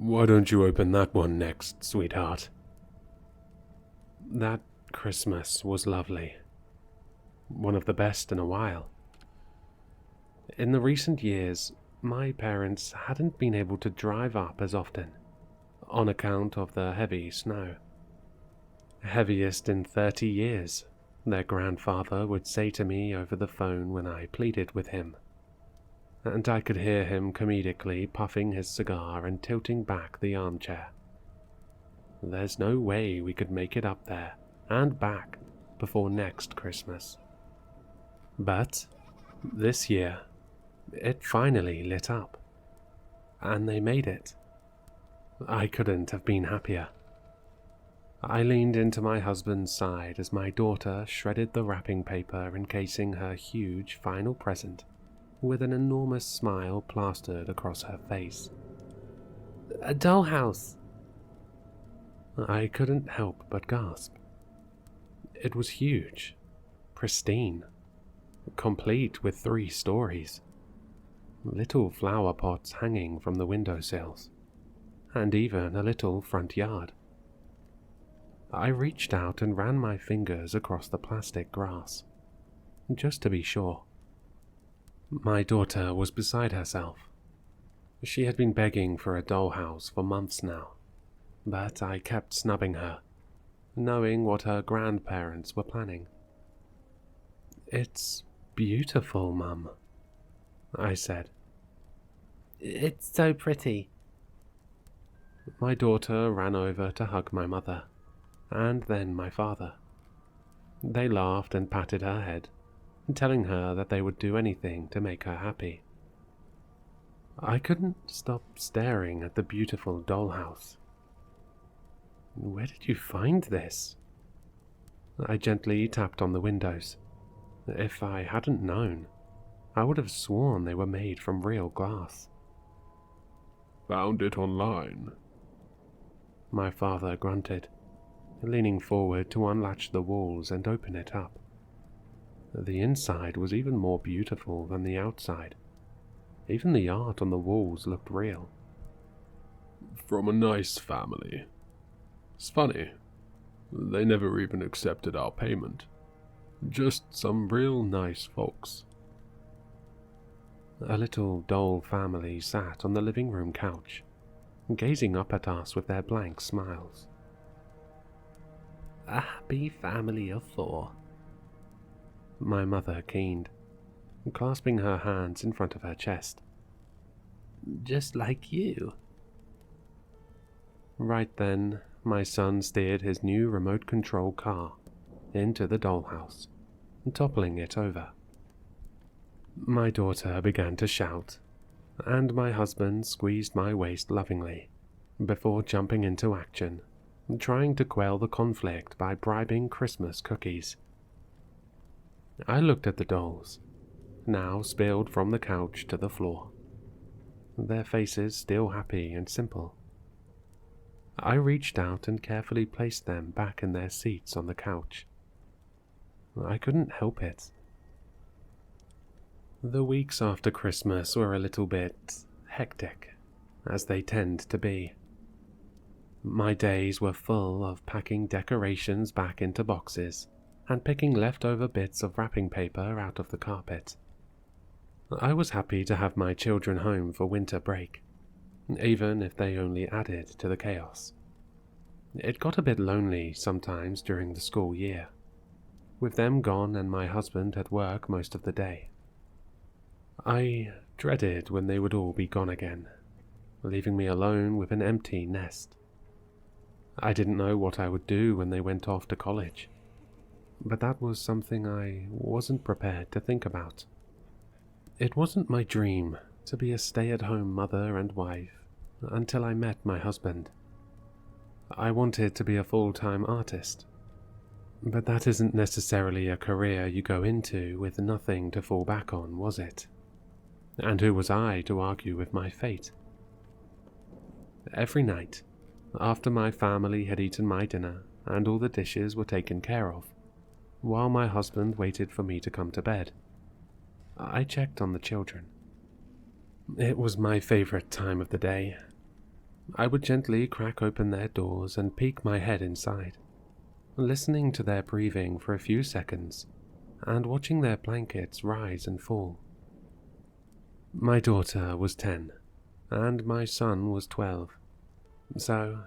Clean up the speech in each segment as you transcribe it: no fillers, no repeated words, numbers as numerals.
Why don't you open that one next, sweetheart? That Christmas was lovely. One of the best in a while. In the recent years, my parents hadn't been able to drive up as often, on account of the heavy snow. Heaviest in 30 years, their grandfather would say to me over the phone when I pleaded with him, and I could hear him comedically puffing his cigar and tilting back the armchair. There's no way we could make it up there and back before next Christmas. But this year, it finally lit up, and they made it. I couldn't have been happier. I leaned into my husband's side as my daughter shredded the wrapping paper encasing her huge final present, with an enormous smile plastered across her face. "A dollhouse!" I couldn't help but gasp. It was huge, pristine, complete with 3 stories, little flower pots hanging from the windowsills, and even a little front yard. I reached out and ran my fingers across the plastic grass, just to be sure. My daughter was beside herself. She had been begging for a dollhouse for months now, but I kept snubbing her, knowing what her grandparents were planning. "It's beautiful, Mum," I said. "It's so pretty." My daughter ran over to hug my mother, and then my father. They laughed and patted her head, telling her that they would do anything to make her happy. I couldn't stop staring at the beautiful dollhouse. "Where did you find this?" I gently tapped on the windows. If I hadn't known, I would have sworn they were made from real glass. "Found it online," my father grunted, leaning forward to unlatch the walls and open it up. The inside was even more beautiful than the outside. Even the art on the walls looked real. "From a nice family. It's funny, they never even accepted our payment. Just some real nice folks." A little doll family sat on the living room couch, gazing up at us with their blank smiles. "A happy family of 4. My mother keened, clasping her hands in front of her chest. "Just like you." Right then, my son steered his new remote control car into the dollhouse, toppling it over. My daughter began to shout, and my husband squeezed my waist lovingly before jumping into action, trying to quell the conflict by bribing Christmas cookies. I looked at the dolls, now spilled from the couch to the floor, their faces still happy and simple. I reached out and carefully placed them back in their seats on the couch. I couldn't help it. The weeks after Christmas were a little bit hectic, as they tend to be. My days were full of packing decorations back into boxes and picking leftover bits of wrapping paper out of the carpet. I was happy to have my children home for winter break, even if they only added to the chaos. It got a bit lonely sometimes during the school year, with them gone and my husband at work most of the day. I dreaded when they would all be gone again, leaving me alone with an empty nest. I didn't know what I would do when they went off to college, but that was something I wasn't prepared to think about. It wasn't my dream to be a stay-at-home mother and wife until I met my husband. I wanted to be a full-time artist, but that isn't necessarily a career you go into with nothing to fall back on, was it? And who was I to argue with my fate? Every night, after my family had eaten my dinner and all the dishes were taken care of, while my husband waited for me to come to bed, I checked on the children. It was my favorite time of the day. I would gently crack open their doors and peek my head inside, listening to their breathing for a few seconds and watching their blankets rise and fall. My daughter was 10 and my son was 12, so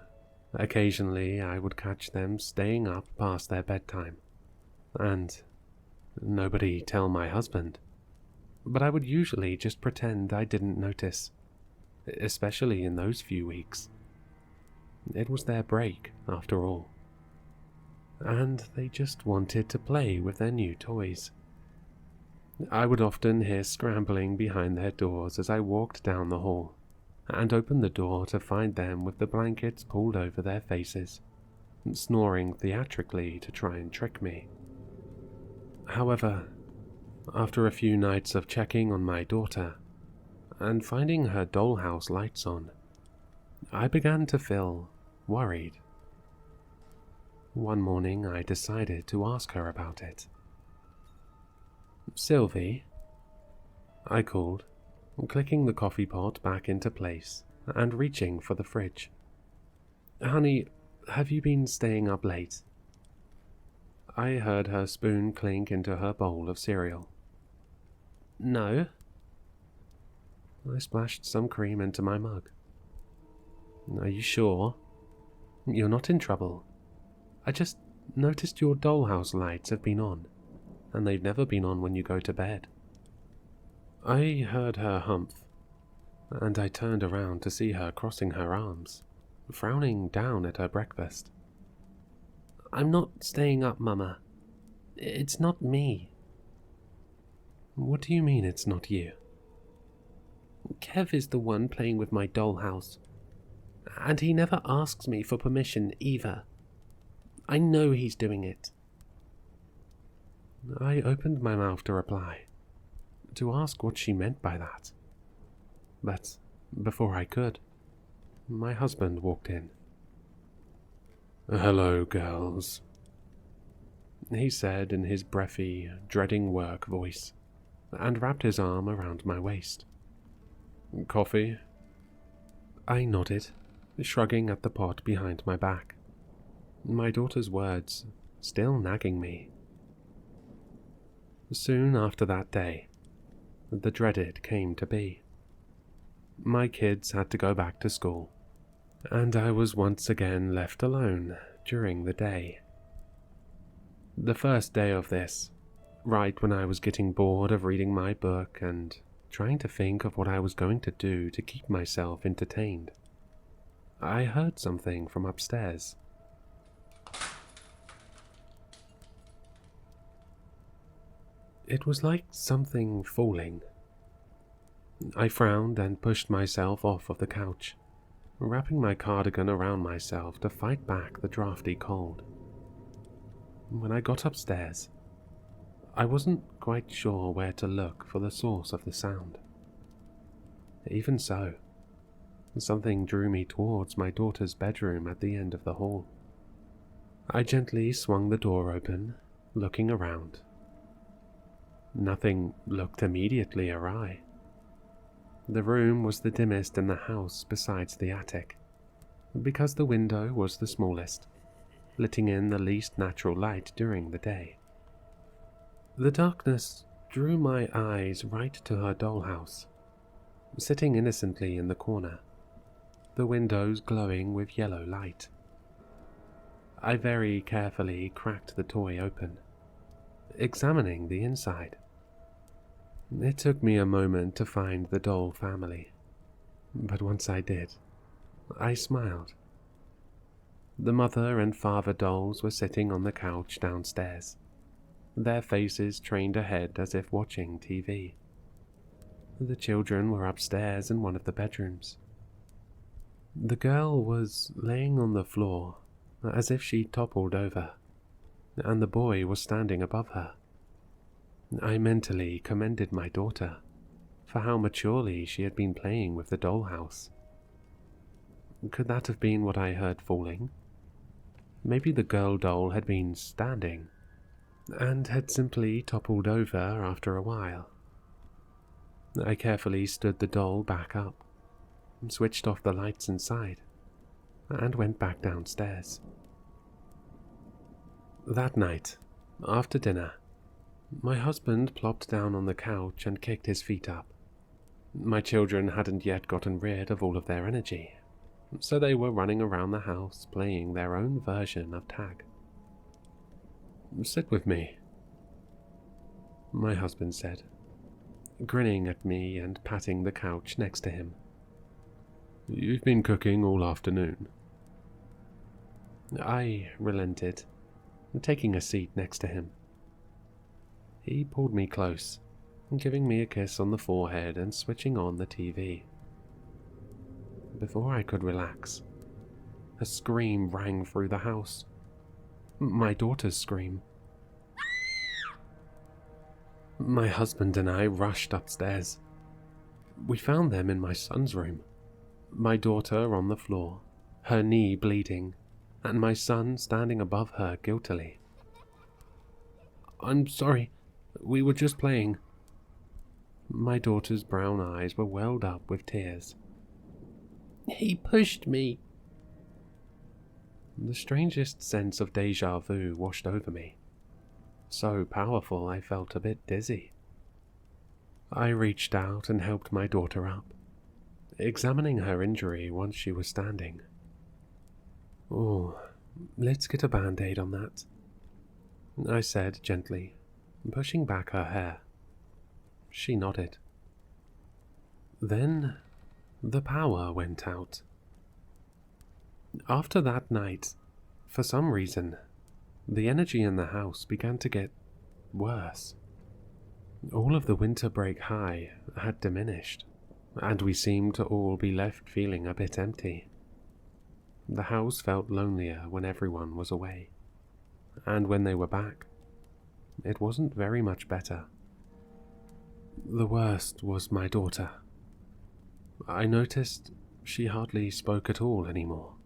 occasionally I would catch them staying up past their bedtime, and nobody tell my husband, but I would usually just pretend I didn't notice, especially in those few weeks. It was their break, after all, and they just wanted to play with their new toys. I would often hear scrambling behind their doors as I walked down the hall, and opened the door to find them with the blankets pulled over their faces, snoring theatrically to try and trick me. However, after a few nights of checking on my daughter, and finding her dollhouse lights on, I began to feel worried. One morning I decided to ask her about it. "Sylvie," I called, clicking the coffee pot back into place and reaching for the fridge. "Honey, have you been staying up late?" I heard her spoon clink into her bowl of cereal. "No." I splashed some cream into my mug. "Are you sure? You're not in trouble. I just noticed your dollhouse lights have been on, and they've never been on when you go to bed." I heard her humph, and I turned around to see her crossing her arms, frowning down at her breakfast. "I'm not staying up, Mama. It's not me." "What do you mean it's not you?" "Kev is the one playing with my dollhouse, and he never asks me for permission either. I know he's doing it." I opened my mouth to reply, to ask what she meant by that. But before I could, my husband walked in. "Hello, girls," he said in his breathy, dreading work voice, and wrapped his arm around my waist. "Coffee?" I nodded, shrugging at the pot behind my back, my daughter's words still nagging me. Soon after that day, the dreaded came to be. My kids had to go back to school, and I was once again left alone during the day. The first day of this, right when I was getting bored of reading my book and trying to think of what I was going to do to keep myself entertained, I heard something from upstairs. It was like something falling. I frowned and pushed myself off of the couch, wrapping my cardigan around myself to fight back the drafty cold. When I got upstairs, I wasn't quite sure where to look for the source of the sound. Even so, something drew me towards my daughter's bedroom at the end of the hall. I gently swung the door open, looking around. Nothing looked immediately awry. The room was the dimmest in the house besides the attic, because the window was the smallest, letting in the least natural light during the day. The darkness drew my eyes right to her dollhouse, sitting innocently in the corner, the windows glowing with yellow light. I very carefully cracked the toy open, examining the inside. It took me a moment to find the doll family, but once I did, I smiled. The mother and father dolls were sitting on the couch downstairs, their faces trained ahead as if watching TV. The children were upstairs in one of the bedrooms. The girl was laying on the floor as if she'd toppled over, and the boy was standing above her. I mentally commended my daughter for how maturely she had been playing with the dollhouse. Could that have been what I heard falling? Maybe the girl doll had been standing and had simply toppled over after a while. I carefully stood the doll back up and switched off the lights inside and went back downstairs. That night, after dinner, my husband plopped down on the couch and kicked his feet up. My children hadn't yet gotten rid of all of their energy, so they were running around the house playing their own version of tag. "Sit with me," my husband said, grinning at me and patting the couch next to him. "You've been cooking all afternoon." I relented, taking a seat next to him. He pulled me close, giving me a kiss on the forehead and switching on the TV. Before I could relax, a scream rang through the house. My daughter's scream. My husband and I rushed upstairs. We found them in my son's room, my daughter on the floor, her knee bleeding, and my son standing above her guiltily. "I'm sorry, we were just playing." My daughter's brown eyes were welled up with tears. "He pushed me." The strangest sense of déjà vu washed over me, so powerful I felt a bit dizzy. I reached out and helped my daughter up, examining her injury once she was standing. "Oh, let's get a band-aid on that," I said gently, pushing back her hair. She nodded. Then the power went out. After that night, for some reason, the energy in the house began to get worse. All of the winter break high had diminished, and we seemed to all be left feeling a bit empty. The house felt lonelier when everyone was away, and when they were back, it wasn't very much better. The worst was my daughter. I noticed she hardly spoke at all anymore.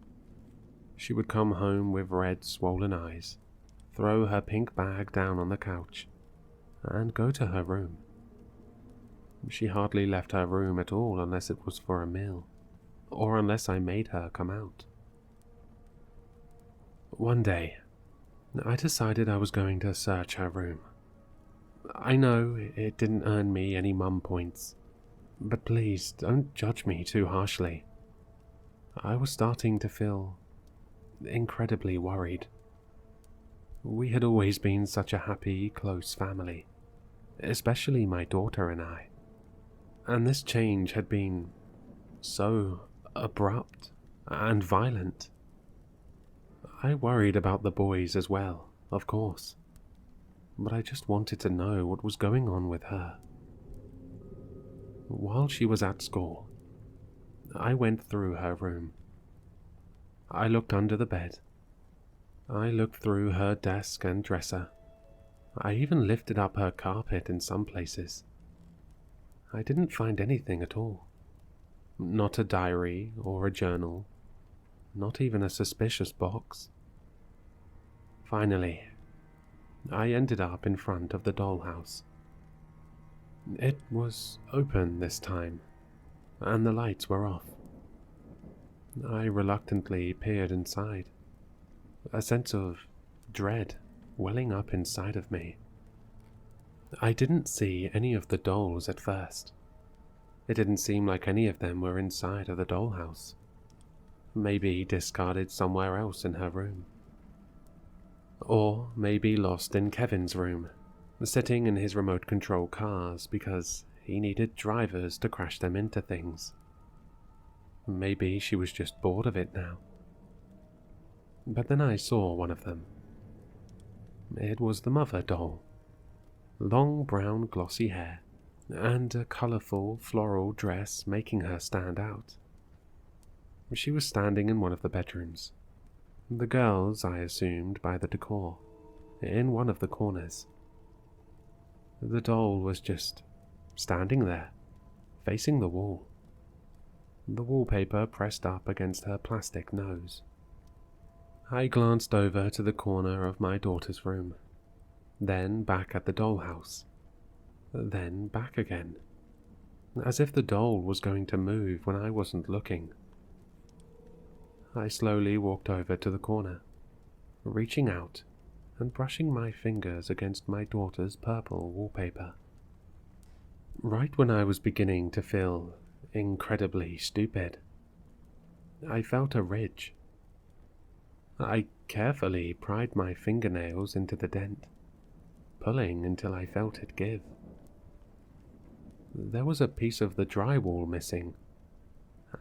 She would come home with red, swollen eyes, throw her pink bag down on the couch, and go to her room. She hardly left her room at all unless it was for a meal, or unless I made her come out. One day, I decided I was going to search her room. I know it didn't earn me any mum points, but please don't judge me too harshly. I was starting to feel incredibly worried. We had always been such a happy, close family, especially my daughter and I, and this change had been so abrupt and violent. I worried about the boys as well, of course, but I just wanted to know what was going on with her. While she was at school, I went through her room. I looked under the bed. I looked through her desk and dresser. I even lifted up her carpet in some places. I didn't find anything at all. Not a diary or a journal. Not even a suspicious box. Finally, I ended up in front of the dollhouse. It was open this time, and the lights were off. I reluctantly peered inside, a sense of dread welling up inside of me. I didn't see any of the dolls at first. It didn't seem like any of them were inside of the dollhouse. Maybe discarded somewhere else in her room. Or maybe lost in Kevin's room, sitting in his remote control cars because he needed drivers to crash them into things. Maybe she was just bored of it now. But then I saw one of them. It was the mother doll. Long brown glossy hair, and a colourful floral dress making her stand out. She was standing in one of the bedrooms. The girls, I assumed by the decor, in one of the corners. The doll was just standing there, facing the wall. The wallpaper pressed up against her plastic nose. I glanced over to the corner of my daughter's room, then back at the dollhouse, then back again, as if the doll was going to move when I wasn't looking. I slowly walked over to the corner, reaching out and brushing my fingers against my daughter's purple wallpaper. Right when I was beginning to feel incredibly stupid, I felt a ridge. I carefully pried my fingernails into the dent, pulling until I felt it give. There was a piece of the drywall missing,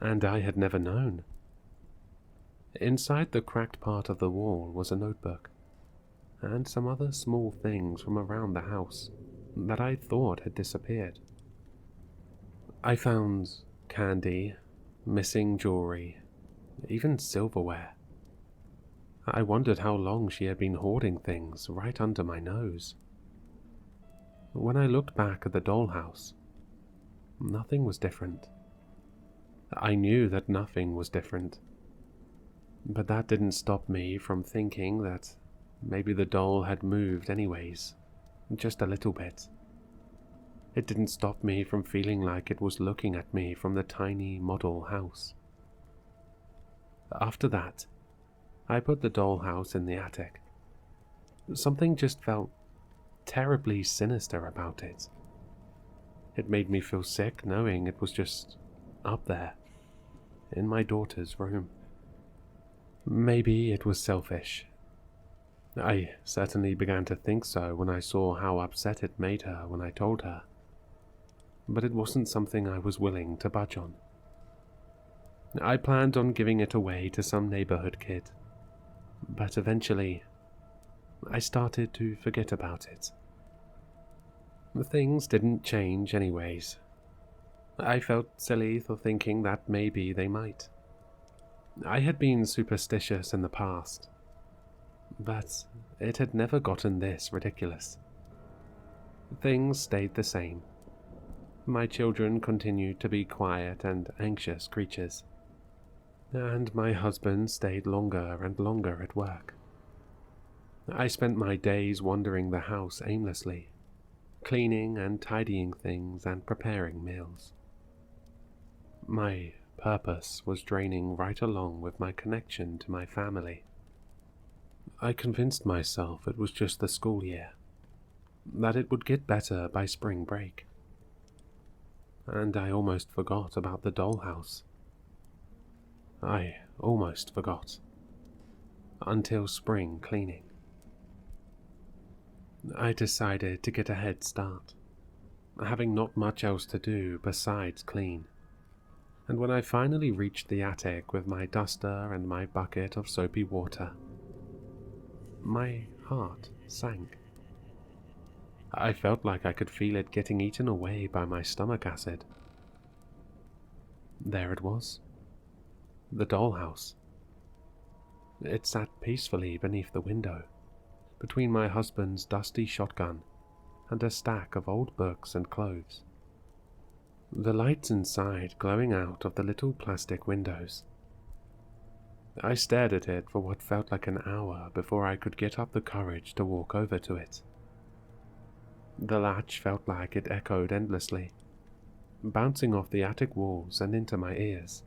and I had never known. Inside the cracked part of the wall was a notebook, and some other small things from around the house that I thought had disappeared. I found candy, missing jewelry, even silverware. I wondered how long she had been hoarding things right under my nose. When I looked back at the dollhouse, nothing was different. I knew that nothing was different, but that didn't stop me from thinking that maybe the doll had moved anyways, just a little bit. It didn't stop me from feeling like it was looking at me from the tiny model house. After that, I put the dollhouse in the attic. Something just felt terribly sinister about it. It made me feel sick knowing it was just up there, in my daughter's room. Maybe it was selfish. I certainly began to think so when I saw how upset it made her when I told her. But it wasn't something I was willing to budge on. I planned on giving it away to some neighborhood kid, but eventually I started to forget about it. Things didn't change anyways. I felt silly for thinking that maybe they might. I had been superstitious in the past, but it had never gotten this ridiculous. Things stayed the same. My children continued to be quiet and anxious creatures, and my husband stayed longer and longer at work. I spent my days wandering the house aimlessly, cleaning and tidying things and preparing meals. My purpose was draining right along with my connection to my family. I convinced myself it was just the school year, that it would get better by spring break. And I almost forgot about the dollhouse. I almost forgot. Until spring cleaning. I decided to get a head start, having not much else to do besides clean. And when I finally reached the attic with my duster and my bucket of soapy water, my heart sank. I felt like I could feel it getting eaten away by my stomach acid. There it was. The dollhouse. It sat peacefully beneath the window, between my husband's dusty shotgun and a stack of old books and clothes. The lights inside glowing out of the little plastic windows. I stared at it for what felt like an hour before I could get up the courage to walk over to it. The latch felt like it echoed endlessly, bouncing off the attic walls and into my ears.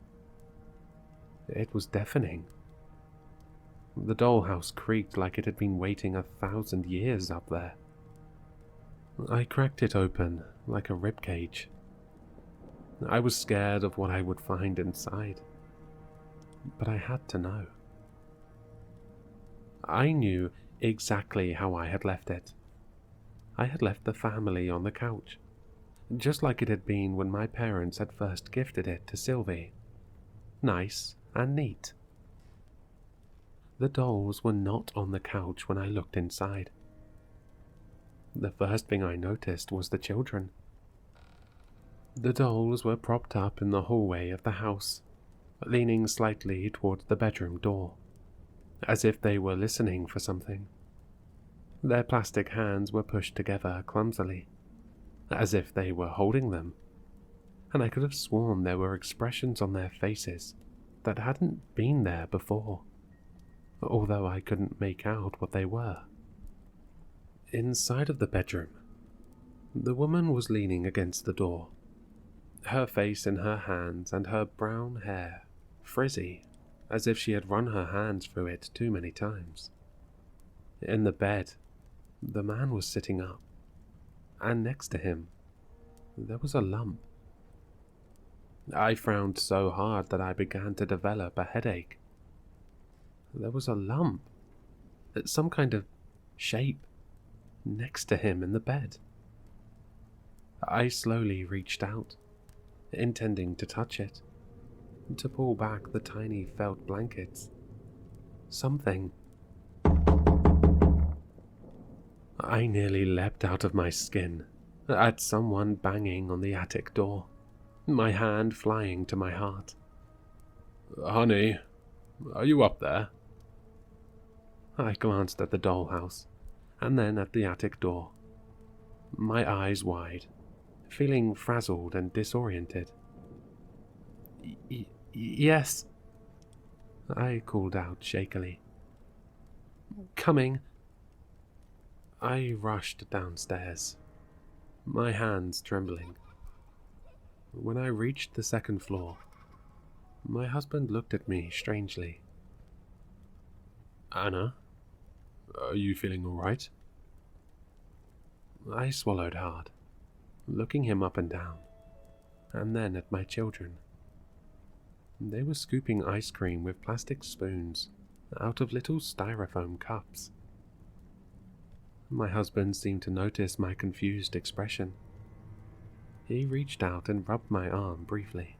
It was deafening. The dollhouse creaked like it had been waiting 1,000 years up there. I cracked it open like a ribcage. I was scared of what I would find inside, but I had to know. I knew exactly how I had left it. I had left the family on the couch, just like it had been when my parents had first gifted it to Sylvie. Nice and neat. The dolls were not on the couch when I looked inside. The first thing I noticed was the children. The dolls were propped up in the hallway of the house, leaning slightly towards the bedroom door, as if they were listening for something. Their plastic hands were pushed together clumsily, as if they were holding them, and I could have sworn there were expressions on their faces that hadn't been there before, although I couldn't make out what they were. Inside of the bedroom, the woman was leaning against the door, her face in her hands and her brown hair frizzy as if she had run her hands through it too many times. In the bed, the man was sitting up, and next to him, there was a lump. I frowned so hard that I began to develop a headache. There was a lump, some kind of shape, next to him in the bed. I slowly reached out, intending to touch it, to pull back the tiny felt blankets. Something. I nearly leapt out of my skin at someone banging on the attic door, my hand flying to my heart. Honey, are you up there? I glanced at the dollhouse, and then at the attic door, my eyes wide, feeling frazzled and disoriented. Yes, I called out shakily. Coming. I rushed downstairs, my hands trembling. When I reached the second floor, my husband looked at me strangely. Anna, are you feeling all right? I swallowed hard, looking him up and down, and then at my children. They were scooping ice cream with plastic spoons out of little styrofoam cups. My husband seemed to notice my confused expression. He reached out and rubbed my arm briefly.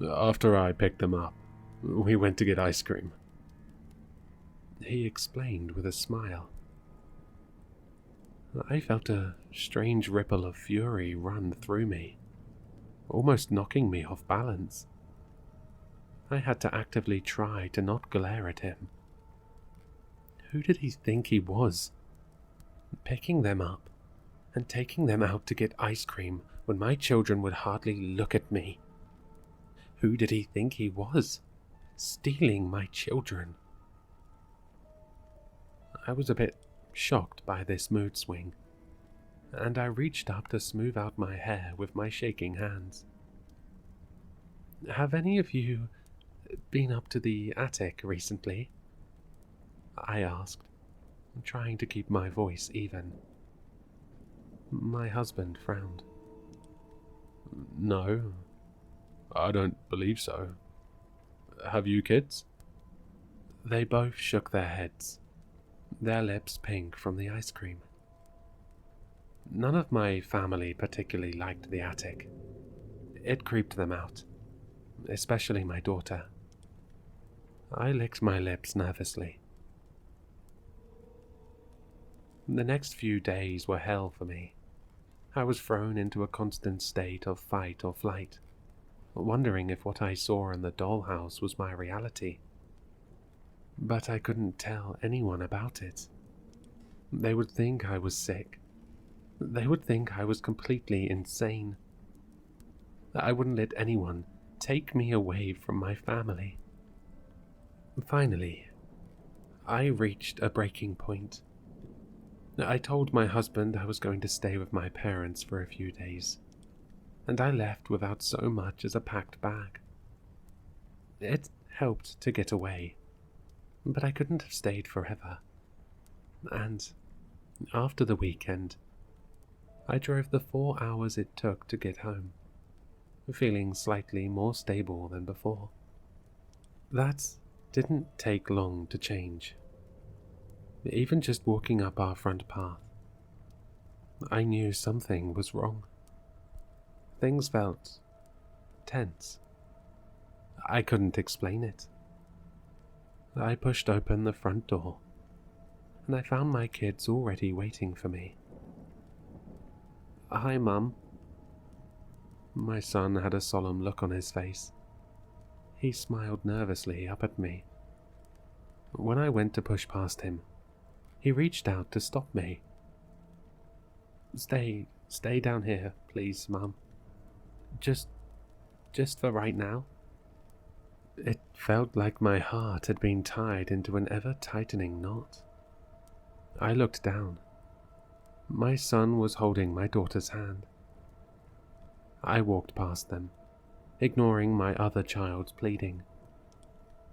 After I picked them up, we went to get ice cream, he explained with a smile. I felt a strange ripple of fury run through me, almost knocking me off balance. I had to actively try to not glare at him. Who did he think he was? Picking them up and taking them out to get ice cream when my children would hardly look at me. Who did he think he was? Stealing my children. I was a bit shocked by this mood swing, and I reached up to smooth out my hair with my shaking hands. Have any of you been up to the attic recently? I asked, trying to keep my voice even. My husband frowned. No, I don't believe so. Have you kids? They both shook their heads, their lips pink from the ice cream. None of my family particularly liked the attic. It creeped them out, especially my daughter. I licked my lips nervously. The next few days were hell for me. I was thrown into a constant state of fight or flight, wondering if what I saw in the dollhouse was my reality. But I couldn't tell anyone about it. They would think I was sick. They would think I was completely insane. I wouldn't let anyone take me away from my family. Finally, I reached a breaking point. I told my husband I was going to stay with my parents for a few days, and I left without so much as a packed bag. It helped to get away, but I couldn't have stayed forever. And after the weekend, I drove the 4 hours it took to get home, feeling slightly more stable than before. That didn't take long to change. Even just walking up our front path, I knew something was wrong. Things felt tense. I couldn't explain it. I pushed open the front door, and I found my kids already waiting for me. Hi, Mum. My son had a solemn look on his face. He smiled nervously up at me. When I went to push past him, he reached out to stop me. Stay down here, please, Mum. Just for right now. It felt like my heart had been tied into an ever-tightening knot. I looked down. My son was holding my daughter's hand. I walked past them, ignoring my other child's pleading.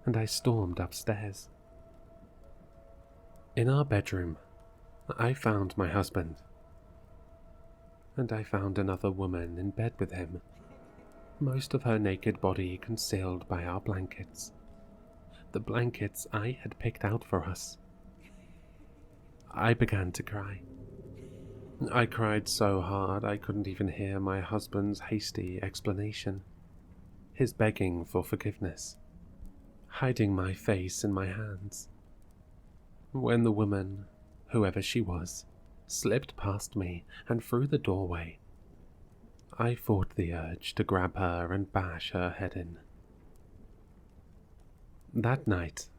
and I stormed upstairs. In our bedroom, I found my husband, and I found another woman in bed with him, most of her naked body concealed by our blankets, the blankets I had picked out for us. I began to cry. I cried so hard I couldn't even hear my husband's hasty explanation, his begging for forgiveness, hiding my face in my hands. When the woman, whoever she was, slipped past me and through the doorway, I fought the urge to grab her and bash her head in. That night,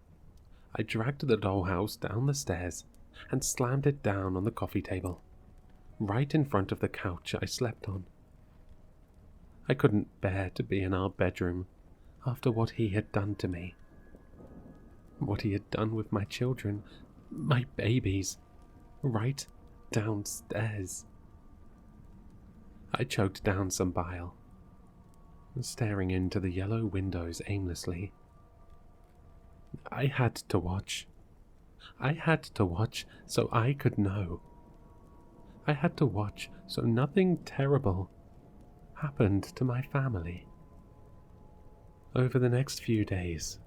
I dragged the dollhouse down the stairs and slammed it down on the coffee table, right in front of the couch I slept on. I couldn't bear to be in our bedroom after what he had done to me. What he had done with my children, my babies, right downstairs. I choked down some bile, staring into the yellow windows aimlessly. I had to watch. I had to watch so I could know. I had to watch so nothing terrible happened to my family. Over the next few days,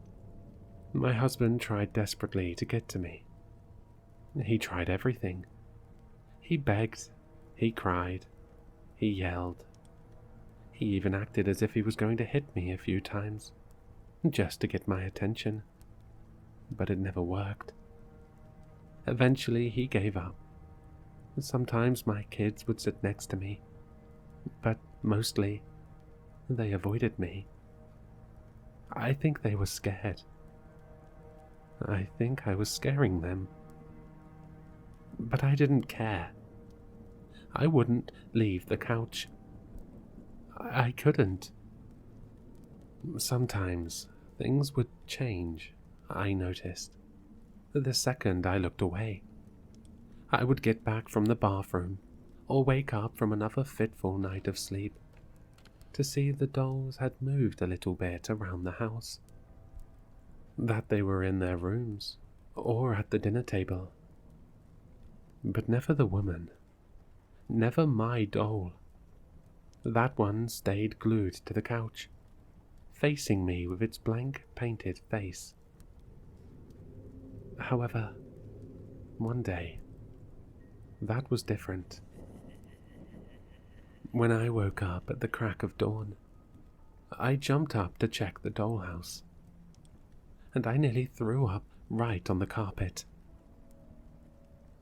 my husband tried desperately to get to me. He tried everything. He begged, he cried, he yelled. He even acted as if he was going to hit me a few times, just to get my attention. But it never worked. Eventually he gave up. Sometimes my kids would sit next to me, but mostly they avoided me. I think they were scared. I think I was scaring them. But I didn't care. I wouldn't leave the couch. I couldn't. Sometimes things would change, I noticed, the second I looked away. I would get back from the bathroom, or wake up from another fitful night of sleep, to see the dolls had moved a little bit around the house. That they were in their rooms, or at the dinner table. But never the woman. Never my doll. That one stayed glued to the couch, facing me with its blank painted face. However, one day, that was different. When I woke up at the crack of dawn, I jumped up to check the dollhouse, and I nearly threw up right on the carpet.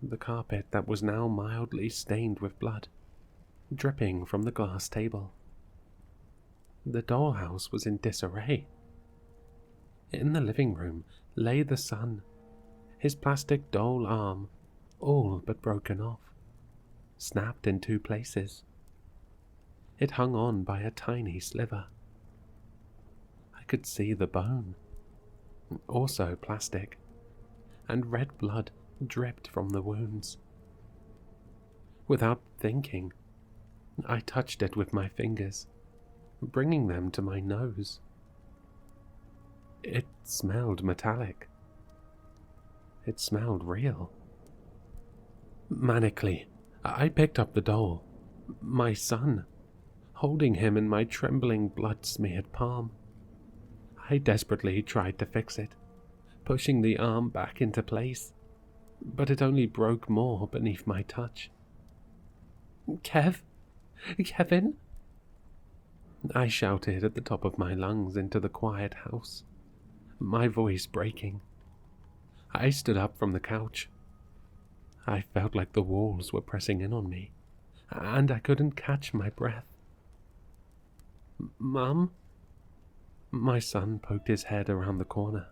The carpet that was now mildly stained with blood, dripping from the glass table. The dollhouse was in disarray. In the living room lay the son, his plastic doll arm all but broken off, snapped in 2 places. It hung on by a tiny sliver. I could see the bone, also plastic, and red blood dripped from the wounds. Without thinking, I touched it with my fingers, bringing them to my nose. It smelled metallic. It smelled real. Manically, I picked up the doll, my son, holding him in my trembling, blood-smeared palm. I desperately tried to fix it, pushing the arm back into place, but it only broke more beneath my touch. Kevin? I shouted at the top of my lungs into the quiet house, my voice breaking. I stood up from the couch. I felt like the walls were pressing in on me, and I couldn't catch my breath. Mum? My son poked his head around the corner,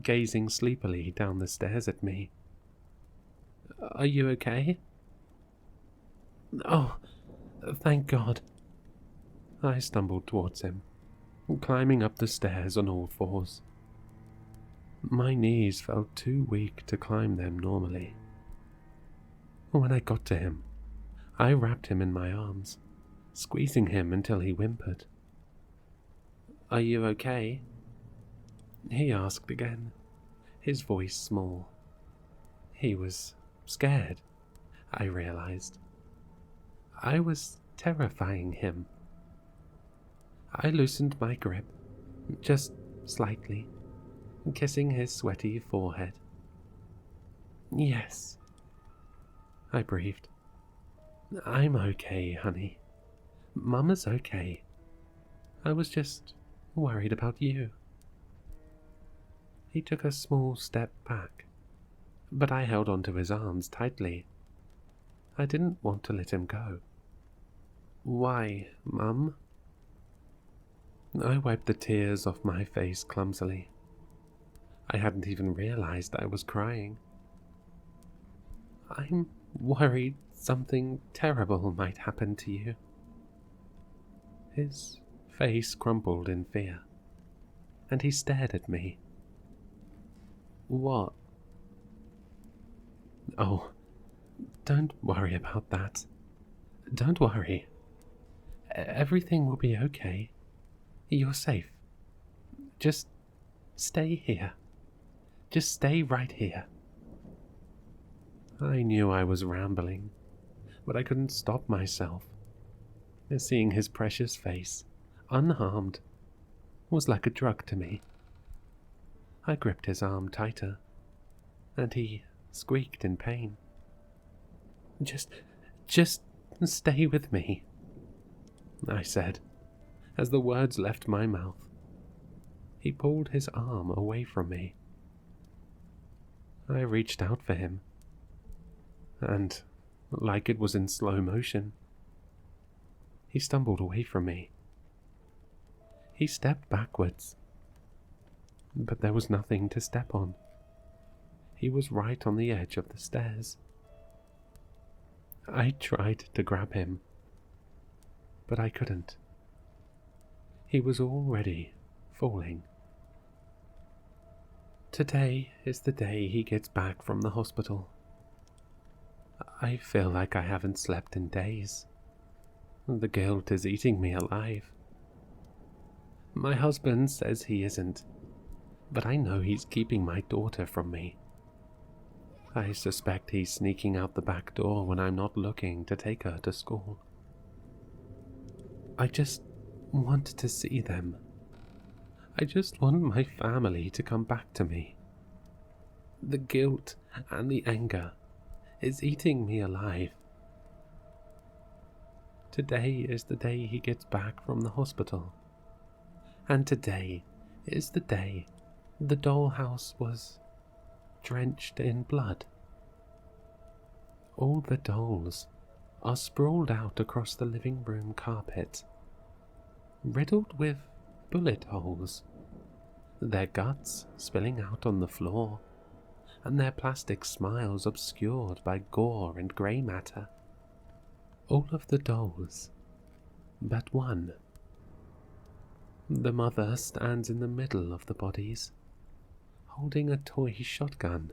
gazing sleepily down the stairs at me. Are you okay? Oh, thank God. I stumbled towards him, climbing up the stairs on all fours. My knees felt too weak to climb them normally. When I got to him, I wrapped him in my arms, squeezing him until he whimpered. Are you okay? he asked again, his voice small. He was scared, I realized. I was terrifying him. I loosened my grip, just slightly, kissing his sweaty forehead. Yes, I breathed. I'm okay, honey. Mama's okay. I was just worried about you. He took a small step back, but I held onto his arms tightly. I didn't want to let him go. Why, Mum? I wiped the tears off my face clumsily. I hadn't even realized I was crying. I'm worried something terrible might happen to you. His face crumpled in fear, and he stared at me. What? Oh, don't worry about that. Don't worry. Everything will be okay. You're safe. Just stay here. Just stay right here. I knew I was rambling, but I couldn't stop myself. Seeing his precious face, unharmed, was like a drug to me. I gripped his arm tighter, and he squeaked in pain. Just stay with me, I said, as the words left my mouth. He pulled his arm away from me. I reached out for him, and, like it was in slow motion, he stumbled away from me. He stepped backwards, but there was nothing to step on. He was right on the edge of the stairs. I tried to grab him, but I couldn't. He was already falling. Today is the day he gets back from the hospital. I feel like I haven't slept in days. The guilt is eating me alive. My husband says he isn't, but I know he's keeping my daughter from me. I suspect he's sneaking out the back door when I'm not looking to take her to school. I just want to see them. I just want my family to come back to me. The guilt and the anger is eating me alive. Today is the day he gets back from the hospital. And today is the day the dollhouse was drenched in blood. All the dolls are sprawled out across the living room carpet, riddled with bullet holes, their guts spilling out on the floor, and their plastic smiles obscured by gore and grey matter. All of the dolls, but one. The mother stands in the middle of the bodies, holding a toy shotgun.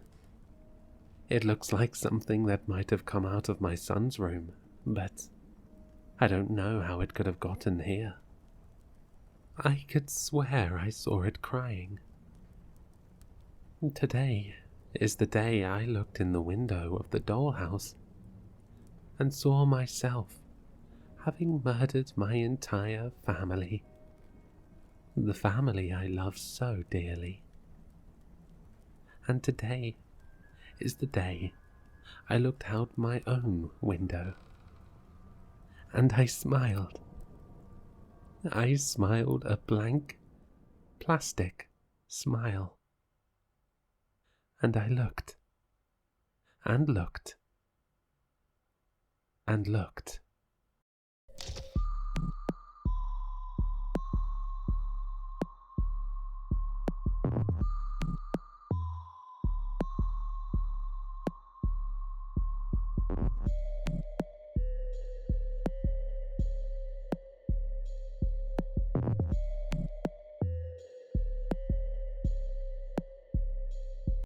It looks like something that might have come out of my son's room, but I don't know how it could have gotten here. I could swear I saw it crying. Today is the day I looked in the window of the dollhouse and saw myself having murdered my entire family. The family I love so dearly. And today is the day I looked out my own window. And I smiled. I smiled a blank, plastic smile. And I looked, and looked, and looked.